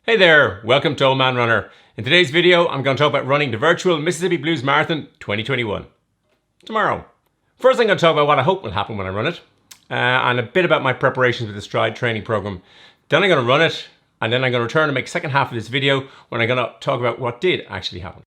Hey there, welcome to Old Man Runner. In today's video, I'm going to talk about running the virtual Mississippi Blues Marathon 2021. Tomorrow. First, I'm going to talk about what I hope will happen when I run it, and a bit about my preparations with the Stryd training program. Then I'm going to run it, and then I'm going to return and make the second half of this video when I'm going to talk about what did actually happen.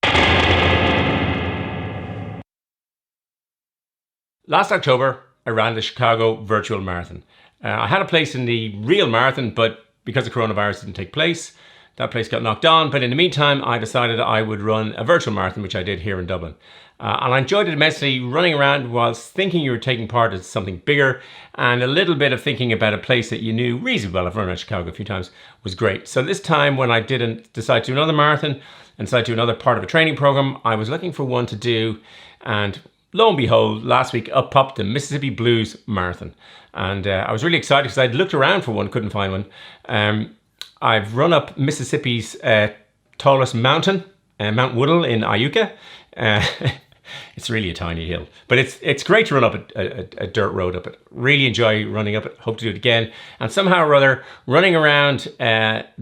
Last October, I ran the Chicago Virtual Marathon. I had a place in the real marathon, but because the coronavirus didn't take place, that place got knocked down. But in the meantime, I decided I would run a virtual marathon, which I did here in Dublin. And I enjoyed it immensely, running around whilst thinking you were taking part in something bigger, and a little bit of thinking about a place that you knew reasonably well. I've run around Chicago a few times, was great. So this time when I didn't decide to do another marathon and decide to do another part of a training program, I was looking for one to do, and lo and behold, last week up popped the Mississippi Blues Marathon. And I was really excited because I'd looked around for one, couldn't find one. I've run up Mississippi's tallest mountain, Mount Woodall in Iuka. It's really a tiny hill, but it's great to run up a dirt road up it. Really enjoy running up it, hope to do it again. And somehow or other, running around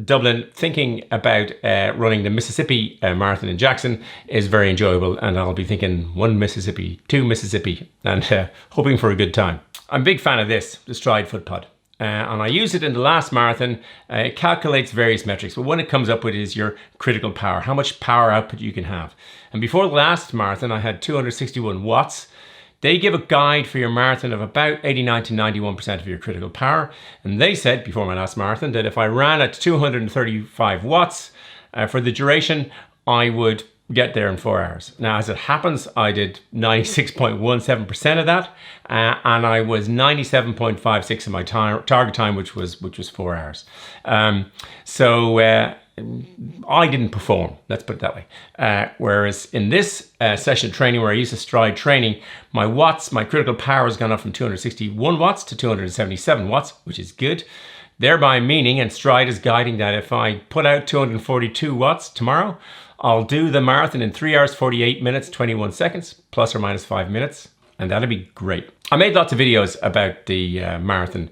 Dublin, thinking about running the Mississippi Marathon in Jackson is very enjoyable. And I'll be thinking one Mississippi, two Mississippi, and hoping for a good time. I'm a big fan of this, the Stryd FootPod. And I used it in the last marathon. It calculates various metrics, but one it comes up with is your critical power, how much power output you can have. And before the last marathon, I had 261 watts. They give a guide for your marathon of about 89 to 91% of your critical power. And they said before my last marathon that if I ran at 235 watts for the duration, I would get there in 4 hours. Now, as it happens, I did 96.17% of that, and I was 97.56 in my target time, which was 4 hours. So I didn't perform, let's put it that way. Whereas in this session of training where I used the Stryd training, my watts, my critical power has gone up from 261 watts to 277 watts, which is good. Thereby meaning, and Stryd is guiding that if I put out 242 watts tomorrow, I'll do the marathon in 3 hours, 48 minutes, 21 seconds, plus or minus 5 minutes. And that'd be great. I made lots of videos about the marathon,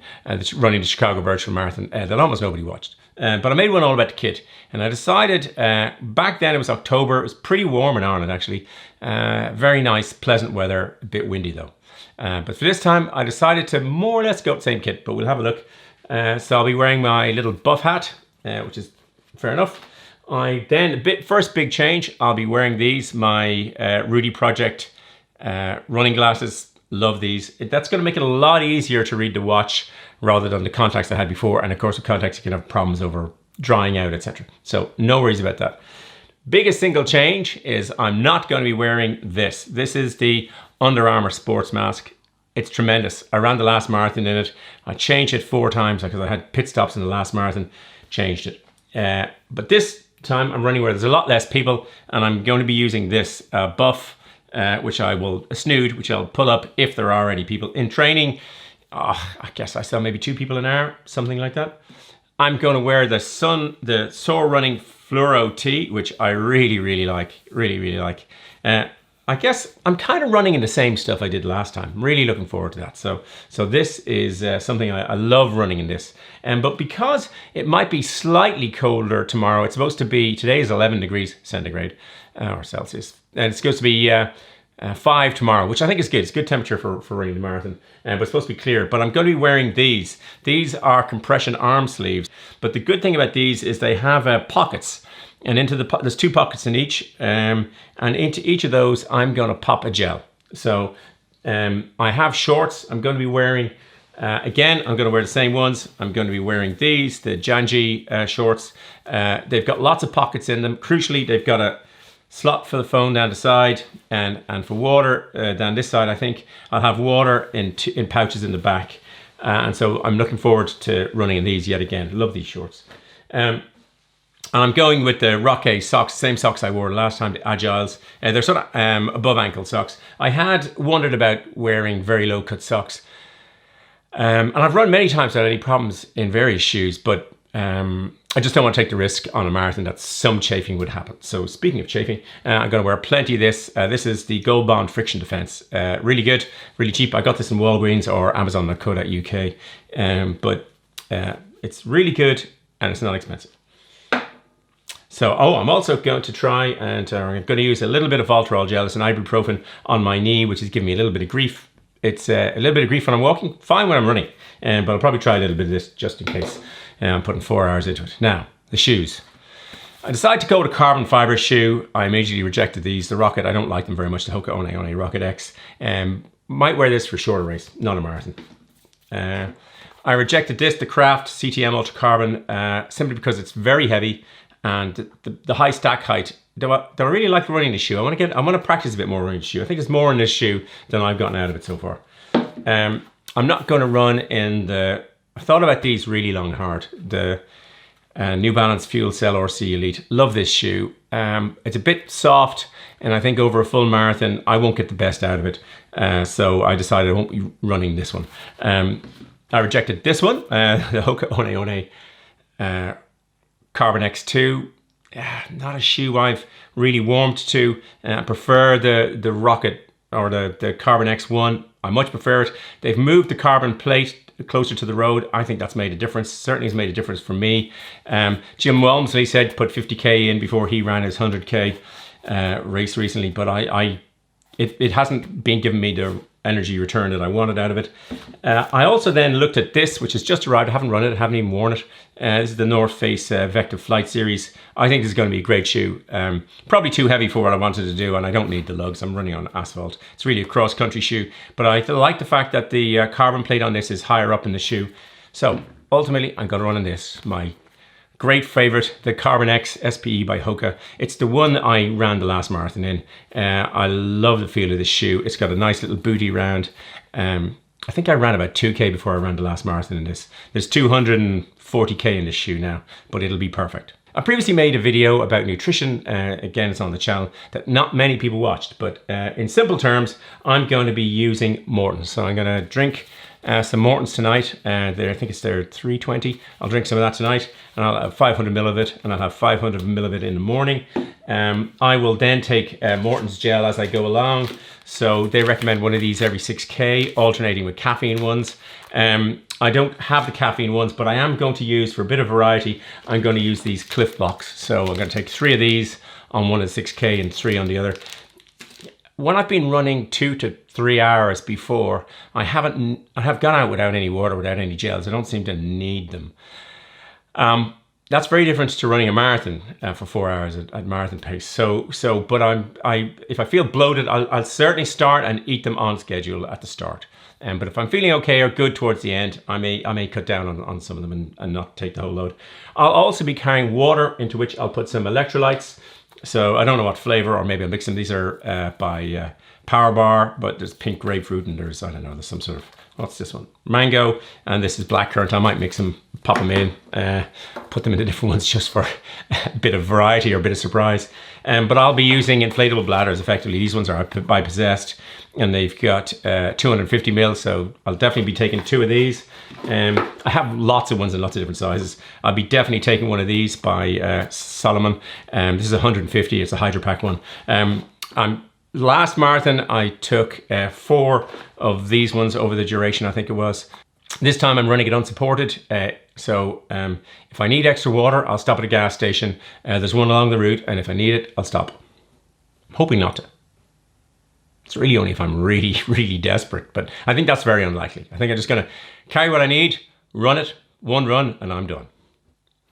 running the Chicago Virtual Marathon that almost nobody watched. But I made one all about the kit. And I decided, back then it was October, it was pretty warm in Ireland actually. Very nice, pleasant weather, a bit windy though. But for this time, I decided to more or less go with the same kit, but we'll have a look. So I'll be wearing my little buff hat, which is fair enough. First big change, I'll be wearing these, my Rudy Project running glasses. Love these. That's going to make it a lot easier to read the watch rather than the contacts I had before. And of course with contacts you can have problems over drying out, etc. So no worries about that. Biggest single change is I'm not going to be wearing this. This is the Under Armour sports mask. It's tremendous. I ran the last marathon in it. I changed it 4 times because I had pit stops in the last marathon. Changed it. But this time I'm running where there's a lot less people, and I'm going to be using this buff, which I will snood, which I'll pull up if there are any people in training. I guess I saw maybe 2 people an hour, something like that. I'm going to wear the Soar Running Fluoro tee, which I really like, really like. I guess I'm kind of running in the same stuff I did last time. I'm really looking forward to that. So this is something I love running in this. But because it might be slightly colder tomorrow, it's supposed to be, today is 11 degrees centigrade or Celsius. And it's supposed to be 5 tomorrow, which I think is good. It's good temperature for running the marathon, but it's supposed to be clear. But I'm going to be wearing these. These are compression arm sleeves. But the good thing about these is they have pockets. And there's 2 pockets in each, and into each of those, I'm going to pop a gel. So I have shorts. I'm going to be wearing, again, I'm going to wear the same ones. I'm going to be wearing these, the Janji shorts. They've got lots of pockets in them. Crucially, they've got a slot for the phone down the side, and for water down this side. I think I'll have water in pouches in the back. And so I'm looking forward to running in these yet again. Love these shorts. And I'm going with the Rockay socks, same socks I wore last time, the Agiles. They're sort of above ankle socks. I had wondered about wearing very low cut socks. And I've run many times without any problems in various shoes, but I just don't want to take the risk on a marathon that some chafing would happen. So speaking of chafing, I'm going to wear plenty of this. This is the Gold Bond Friction Defense. Really good, really cheap. I got this in Walgreens or Amazon.co.uk. But it's really good and it's not expensive. So, I'm also going to try and I'm going to use a little bit of Voltarol gel. It's an ibuprofen on my knee, which is giving me a little bit of grief. It's a little bit of grief when I'm walking, fine when I'm running, but I'll probably try a little bit of this just in case. I'm putting 4 hours into it. Now, the shoes. I decided to go with a carbon fiber shoe. I immediately rejected these. The Rocket, I don't like them very much. The Hoka One Rocket X. Might wear this for a shorter race, not a marathon. I rejected this, the Craft CTM Ultra Carbon, simply because it's very heavy and the high stack height. Do I really like running this shoe? I want to practice a bit more running this shoe. I think there's more in this shoe than I've gotten out of it so far. I'm not going to run in I thought about these really long and hard. The New Balance Fuel Cell RC Elite. Love this shoe. It's a bit soft, and I think over a full marathon, I won't get the best out of it. So I decided I won't be running this one. I rejected this one, the Hoka One Carbon X2. Not a shoe I've really warmed to. I prefer the Rocket or the Carbon X1. I much prefer it. They've moved the carbon plate closer to the road. I think that's made a difference. Certainly has made a difference for me. Jim Walmsley said to put 50k in before he ran his 100k race recently, but it hasn't been giving me the energy return that I wanted out of it. I also then looked at this, which has just arrived. I haven't run it, I haven't even worn it. This is the North Face Vective Flight Series. I think this is going to be a great shoe. Probably too heavy for what I wanted to do, and I don't need the lugs. I'm running on asphalt. It's really a cross-country shoe, but I like the fact that the carbon plate on this is higher up in the shoe. So ultimately, I'm going to run in this. My great favorite, the Carbon X-SPE by Hoka. It's the one that I ran the last marathon in. I love the feel of this shoe. It's got a nice little booty round. I think I ran about 2k before I ran the last marathon in this. There's 240k in this shoe now, but it'll be perfect. I previously made a video about nutrition. Again, it's on the channel that not many people watched, but in simple terms, I'm going to be using Morton's. So I'm going to drink some Morton's tonight. I think it's their 320. I'll drink some of that tonight, and I'll have 500 ml of it, and I'll have 500 ml of it in the morning. I will then take Morton's gel as I go along. So they recommend one of these every 6k, alternating with caffeine ones. I don't have the caffeine ones, but I am going to use, for a bit of variety, I'm going to use these Cliff Blocks. So I'm going to take 3 of these on one of the 6k and 3 on the other. When I've been running 2 to 3 hours before, I have gone out without any water, without any gels. I don't seem to need them. That's very different to running a marathon for 4 hours at marathon pace. But if I feel bloated, I'll certainly start and eat them on schedule at the start. But if I'm feeling okay or good towards the end, I may cut down on some of them and not take the whole load. I'll also be carrying water, into which I'll put some electrolytes. So I don't know what flavor, or maybe I'll mix them. These are by Power Bar, but there's pink grapefruit and there's, I don't know, there's some sort of, what's this one? Mango, and this is blackcurrant. I might mix them, pop them in, put them into different ones just for a bit of variety or a bit of surprise. But I'll be using inflatable bladders effectively. These ones are by Possessed, and they've got 250 ml, so I'll definitely be taking 2 of these. I have lots of ones in lots of different sizes. I'll be definitely taking one of these by Solomon. This is 150, it's a Hydro Pack one. Last marathon, I took 4 of these ones over the duration, I think it was. This time I'm running it unsupported. So if I need extra water, I'll stop at a gas station. There's one along the route, and if I need it, I'll stop. I'm hoping not to. It's really only if I'm really, really desperate, but I think that's very unlikely. I think I'm just gonna carry what I need, run it, one run, and I'm done.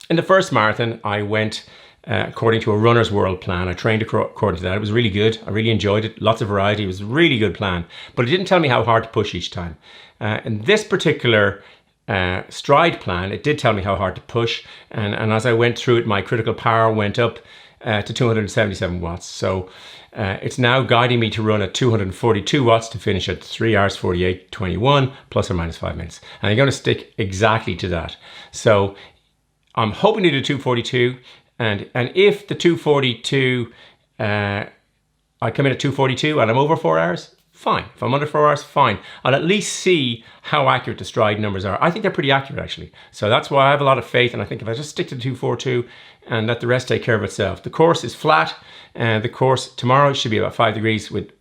In the first marathon, I went according to a runner's world plan. I trained according to that. It was really good. I really enjoyed it. Lots of variety. It was a really good plan, but it didn't tell me how hard to push each time. In this particular Stryd plan, it did tell me how hard to push. And as I went through it, my critical power went up to 277 watts. So it's now guiding me to run at 242 watts to finish at 3 hours 48:21 plus or minus 5 minutes. And I'm going to stick exactly to that. So I'm hoping to do 242. And if the 242, I come in at 242 and I'm over 4 hours, fine. If I'm under 4 hours, fine. I'll at least see how accurate the Stryd numbers are. I think they're pretty accurate, actually. So that's why I have a lot of faith. And I think if I just stick to 242 and let the rest take care of itself. The course is flat. And the course tomorrow should be about 5 degrees with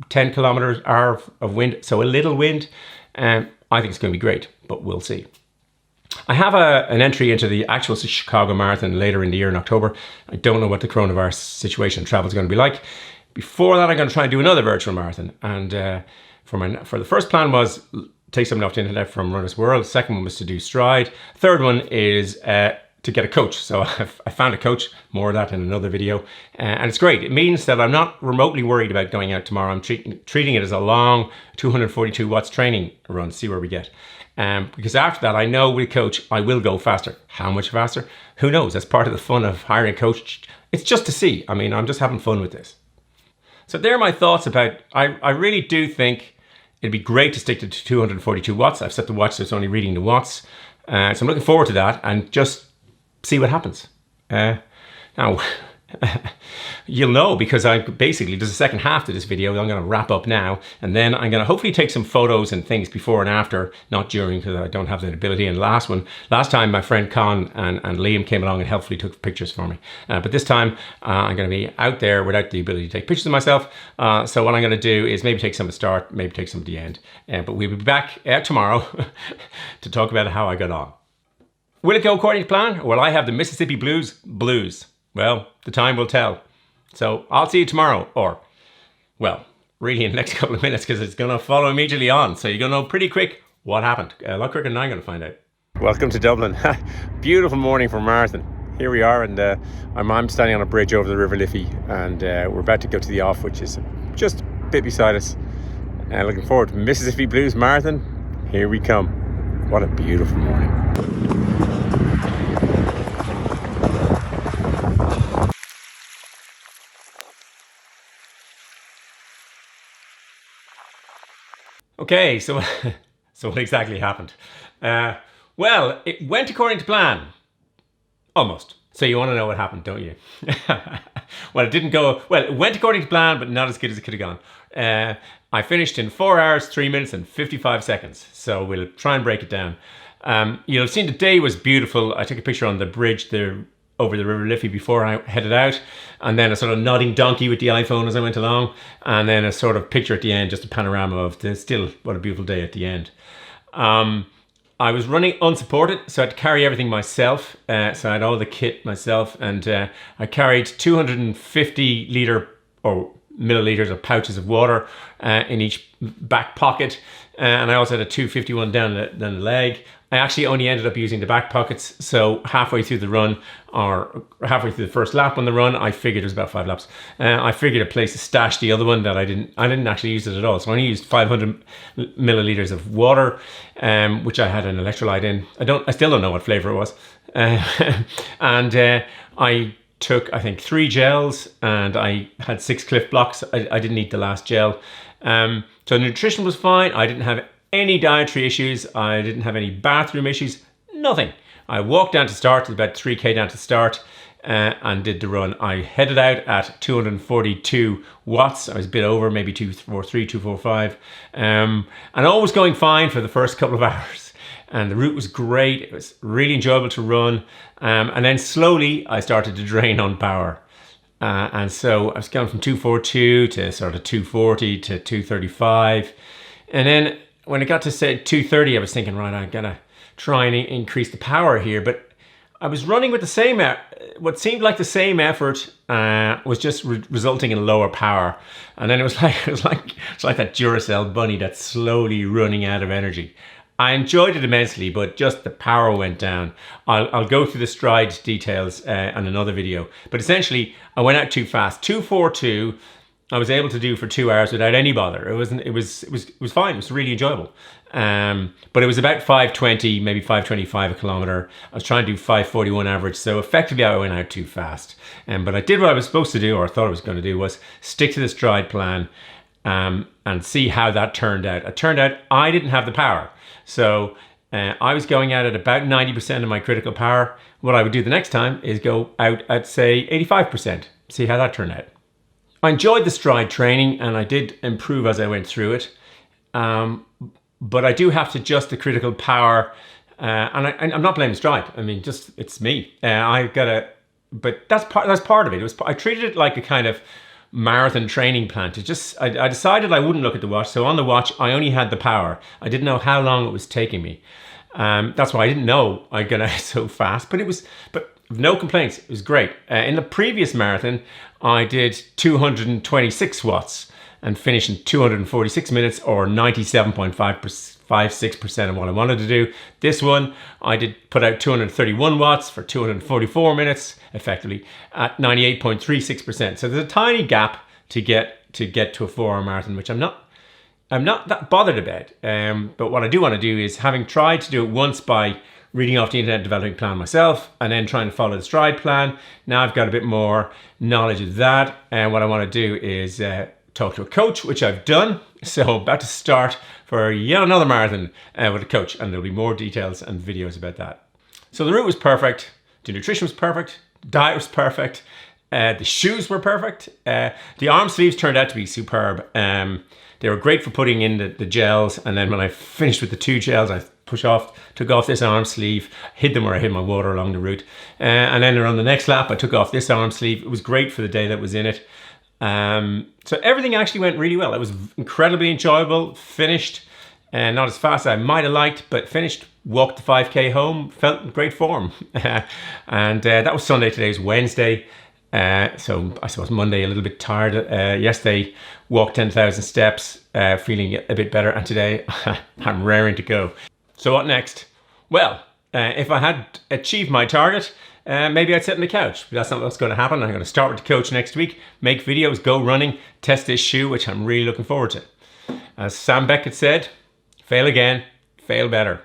10 kilometers hour of wind. So a little wind. I think it's going to be great, but we'll see. I have an entry into the actual Chicago Marathon later in the year in October. I don't know what the coronavirus situation and travel is going to be like. Before that, I'm going to try and do another virtual marathon. And for the first plan was take something off the internet from Runner's World. The second one was to do Stryd. Third one is to get a coach. So I found a coach, more of that in another video. And it's great. It means that I'm not remotely worried about going out tomorrow. I'm treating it as a long 242 watts training run, see where we get. Because after that, I know with a coach, I will go faster. How much faster? Who knows? That's part of the fun of hiring a coach. It's just to see. I mean, I'm just having fun with this. So there are my thoughts about, I really do think it'd be great to stick to 242 watts. I've set the watch so it's only reading the watts. So I'm looking forward to that and just see what happens. Now, you'll know because there's a second half to this video that I'm going to wrap up now, and then I'm going to hopefully take some photos and things before and after, not during because I don't have that ability. And last time my friend Con and Liam came along and helpfully took pictures for me. But this time I'm going to be out there without the ability to take pictures of myself. So what I'm going to do is maybe take some at the start, maybe take some at the end. But we'll be back tomorrow to talk about how I got on. Will it go according to plan? Or will I have the Mississippi blues? Well, the time will tell. So I'll see you tomorrow, or, well, really in the next couple of minutes because it's going to follow immediately on. So you're going to know pretty quick what happened. A lot quicker than I'm going to find out. Welcome to Dublin. Beautiful morning for a marathon. Here we are, and I'm standing on a bridge over the River Liffey, and we're about to go to the off, which is just a bit beside us. Looking forward to Mississippi Blues Marathon. Here we come. What a beautiful morning. Okay, so what exactly happened? Well, it went according to plan. Almost. So you want to know what happened, don't you? Well, it went according to plan, but not as good as it could have gone. I finished in 4 hours, 3 minutes and 55 seconds. So we'll try and break it down. You'll have seen the day was beautiful. I took a picture on the bridge over the River Liffey before I headed out, and then a sort of nodding donkey with the iPhone as I went along, and then a sort of picture at the end, just a panorama of what a beautiful day at the end. I was running unsupported, so I had to carry everything myself. So I had all the kit myself, and I carried 250 litre or milliliters of pouches of water in each back pocket, and I also had a 251 down the leg. I actually only ended up using the back pockets, so halfway through the run, or halfway through the first lap on the run, I figured it was about 5 laps. I figured a place to stash the other one that I didn't actually use it at all. So I only used 500 milliliters of water, which I had an electrolyte in. I still don't know what flavor it was. And I took, I think, 3 gels, and I had 6 Cliff Blocks. I didn't eat the last gel. So the nutrition was fine. I didn't have any dietary issues. I didn't have any bathroom issues. Nothing. I walked down to start, about 3K down to start, and did the run. I headed out at 242 watts. I was a bit over, maybe 243, 245. And all was going fine for the first couple of hours. And the route was great. It was really enjoyable to run. And then slowly I started to drain on power. And so I was going from 242 to sort of 240 to 235. And then when it got to say 230, I was thinking, right, I'm gonna try and increase the power here. But I was running with the same, what seemed like the same effort was just resulting in lower power. And then it's like that Duracell bunny that's slowly running out of energy. I enjoyed it immensely, but just the power went down. I'll go through the Stryd details on another video. But essentially, I went out too fast. 242. I was able to do for 2 hours without any bother. It was fine. It was really enjoyable. But it was about 520, maybe 525 a kilometer. I was trying to do 541 average. So effectively I went out too fast. But I did what I was supposed to do, or I thought I was going to do, was stick to the Stryd plan and see how that turned out. It turned out I didn't have the power. So I was going out at about 90% of my critical power. What I would do the next time is go out at, say, 85%. See how that turned out. I enjoyed the Stryd training, and I did improve as I went through it. But I do have to adjust the critical power, and I'm not blaming Stryd. I mean, just it's me. But that's part of it. I treated it like a kind of marathon training plan. I decided I wouldn't look at the watch. So on the watch, I only had the power. I didn't know how long it was taking me. That's why I didn't know I'd get out so fast, but no complaints. It was great. In the previous marathon, I did 226 watts and finished in 246 minutes, or 97.56% of what I wanted to do. This one, I did put out 231 watts for 244 minutes, effectively at 98.36%. So there's a tiny gap to get to a 4-hour marathon, which I'm not that bothered about. But what I do want to do is, having tried to do it once by reading off the internet, developing a plan myself, and then trying to follow the Stryd plan, now I've got a bit more knowledge of that. And what I want to do is talk to a coach, which I've done. So about to start for yet another marathon with a coach, and there'll be more details and videos about that. So the route was perfect, the nutrition was perfect, the diet was perfect, the shoes were perfect, the arm sleeves turned out to be superb. They were great for putting in the gels, and then when I finished with the 2 gels, I took off this arm sleeve, hid them where I hid my water along the route, and then around the next lap I took off this arm sleeve. It was great for the day that was in it. So everything actually went really well. It was incredibly enjoyable. Finished, and not as fast as I might have liked, but finished, walked the 5k home, felt in great form. And that was Sunday. Today's Wednesday. So I suppose Monday a little bit tired. Yesterday walked 10,000 steps, feeling a bit better, and today I'm raring to go. So what next? Well, if I had achieved my target, maybe I'd sit on the couch, but that's not what's going to happen. I'm going to start with the coach next week, make videos, go running, test this shoe, which I'm really looking forward to. As Sam Beckett said, fail again, fail better.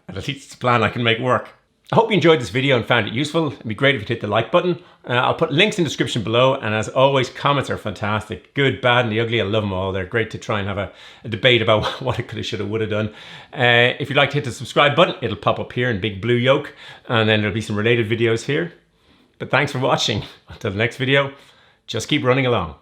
At least it's a plan I can make work. I hope you enjoyed this video and found it useful. It'd be great if you hit the like button. I'll put links in the description below, and as always, comments are fantastic. Good, bad, and the ugly. I love them all. They're great to try and have a debate about what I could have, should have, would have done. If you'd like to hit the subscribe button, it'll pop up here in big blue yoke, and then there'll be some related videos here. But thanks for watching. Until the next video, just keep running along.